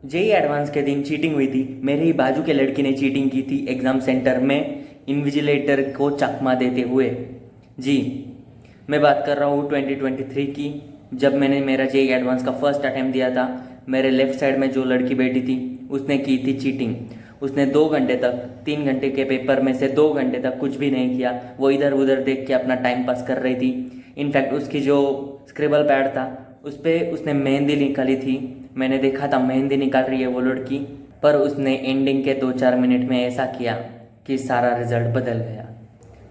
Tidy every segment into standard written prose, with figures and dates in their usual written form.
JEE advance के दिन cheating हुई थी। मेरे ही बाजू के लड़की ने चीटिंग की थी एग्ज़ाम सेंटर में इन्विजिलेटर को चकमा देते हुए। जी, मैं बात कर रहा हूँ 2023 की, जब मैंने मेरा जेई एडवांस का फर्स्ट अटैम्प्ट दिया था। मेरे लेफ़्ट साइड में जो लड़की बैठी थी उसने की थी चीटिंग। उसने 2 घंटे तक, 3 घंटे के पेपर में से 2 घंटे तक कुछ भी नहीं किया। वो इधर उधर देख के अपना टाइम पास कर रही थी। इनफैक्ट उसकी जो स्क्रिबल पैड था उस पर उसने मेहंदी निकाली थी। मैंने देखा था मेहंदी निकाल रही है वो लड़की, पर उसने एंडिंग के 2-4 मिनट में ऐसा किया कि सारा रिजल्ट बदल गया।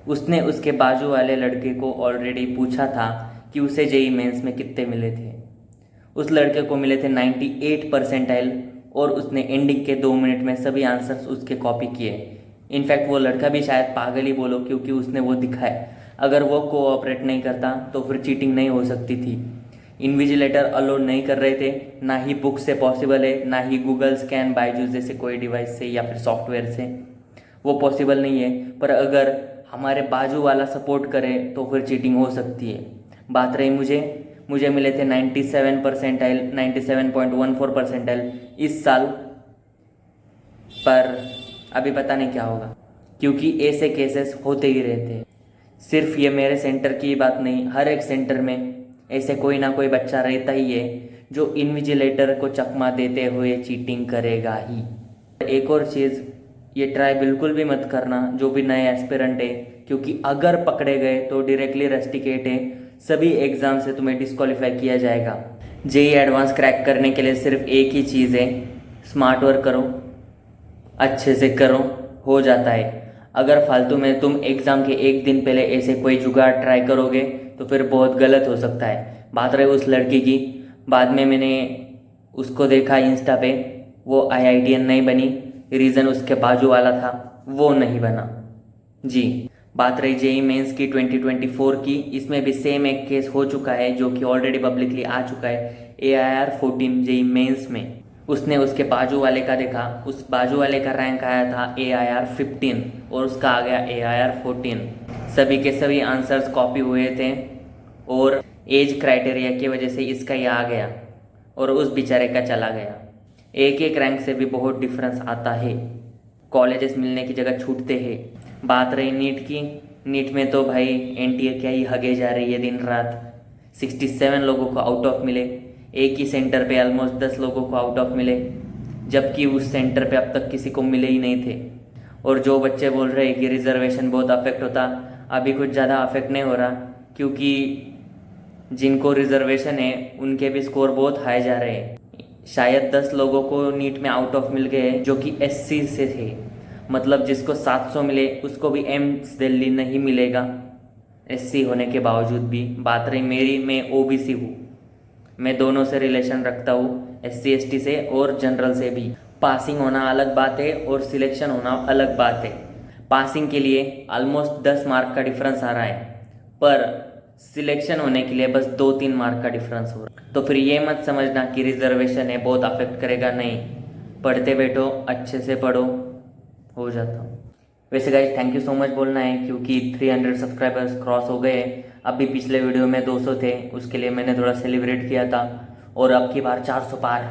उसने उसके बाजू वाले लड़के को ऑलरेडी पूछा था कि उसे जेई मेंस में कितने मिले थे। उस लड़के को मिले थे 98 परसेंटाइल, और उसने एंडिंग के 2 मिनट में सभी आंसर्स उसके कॉपी किए। इनफैक्ट वो लड़का भी शायद पागल ही बोलो, क्योंकि उसने वो दिखाया। अगर वो कोऑपरेट नहीं करता तो फिर चीटिंग नहीं हो सकती थी। इन्विजिलेटर अलाउड नहीं कर रहे थे, ना ही बुक से पॉसिबल है, ना ही गूगल स्कैन, बायजूस जैसे कोई डिवाइस से या फिर सॉफ्टवेयर से वो पॉसिबल नहीं है। पर अगर हमारे बाजू वाला सपोर्ट करे तो फिर चीटिंग हो सकती है। बात रही मुझे मिले थे 97 परसेंटाइल, 97.14 परसेंटाइल इस साल। पर अभी पता नहीं क्या होगा, क्योंकि ऐसे केसेस होते ही रहते हैं। सिर्फ ये मेरे सेंटर की बात नहीं, हर एक सेंटर में ऐसे कोई ना कोई बच्चा रहता ही है जो इन्विजिलेटर को चकमा देते हुए चीटिंग करेगा ही। एक और चीज़, ये ट्राई बिल्कुल भी मत करना जो भी नए एस्पिरेंट है, क्योंकि अगर पकड़े गए तो डायरेक्टली रस्टिकेट है। सभी एग्ज़ाम से तुम्हें डिस्क्वालीफाई किया जाएगा। जेई एडवांस क्रैक करने के लिए सिर्फ एक ही चीज़ है, स्मार्ट वर्क करो, अच्छे से करो, हो जाता है। अगर फालतू में तुम एग्ज़ाम के एक दिन पहले ऐसे कोई जुगाड़ ट्राई करोगे तो फिर बहुत गलत हो सकता है। बात रही उस लड़की की, बाद में मैंने उसको देखा इंस्टा पे, वो आईआईटीएन नहीं बनी। रीज़न उसके बाजू वाला था, वो नहीं बना। जी, बात रही जेई मेंस की 2024 की, इसमें भी सेम एक केस हो चुका है जो कि ऑलरेडी पब्लिकली आ चुका है। AIR 14 जेई मेंस में उसने उसके बाजू वाले का देखा, उस बाजू वाले का रैंक आया था AIR 15 और उसका आ गया AIR 14। सभी के सभी आंसर्स कॉपी हुए थे और एज क्राइटेरिया की वजह से इसका ही आ गया और उस बेचारे का चला गया। एक एक रैंक से भी बहुत डिफरेंस आता है, कॉलेजेस मिलने की जगह छूटते हैं। बात रही नीट की, नीट में तो भाई एनटीए क्या ही हगे जा रही है दिन रात। 67 लोगों को आउट ऑफ मिले, एक ही सेंटर पे ऑलमोस्ट 10 लोगों को आउट ऑफ मिले, जबकि उस सेंटर पे अब तक किसी को मिले ही नहीं थे। और जो बच्चे बोल रहे हैं कि रिजर्वेशन बहुत अफेक्ट होता, अभी कुछ ज़्यादा अफेक्ट नहीं हो रहा, क्योंकि जिनको रिजर्वेशन है उनके भी स्कोर बहुत हाई जा रहे हैं। शायद 10 लोगों को नीट में आउट ऑफ मिल गए जो कि SC से थे। मतलब जिसको 700 मिले उसको भी एम्स दिल्ली नहीं मिलेगा SC होने के बावजूद भी। बात रही मेरी, मैं OBC हूँ, मैं दोनों से रिलेशन रखता हूँ, SC ST से और जनरल से भी। पासिंग होना अलग बात है और सिलेक्शन होना अलग बात है। पासिंग के लिए ऑलमोस्ट 10 मार्क का डिफरेंस आ रहा है, पर सिलेक्शन होने के लिए बस 2-3 मार्क का डिफरेंस हो रहा है। तो फिर ये मत समझना कि रिजर्वेशन है बहुत अफेक्ट करेगा, नहीं। पढ़ते बैठो, अच्छे से पढ़ो, हो जाता। वैसे guys thank you so much बोलना है, क्योंकि 300 सब्सक्राइबर्स क्रॉस हो गए। अभी पिछले वीडियो में 200 थे, उसके लिए मैंने थोड़ा सेलिब्रेट किया था, और अब की बार 400 पार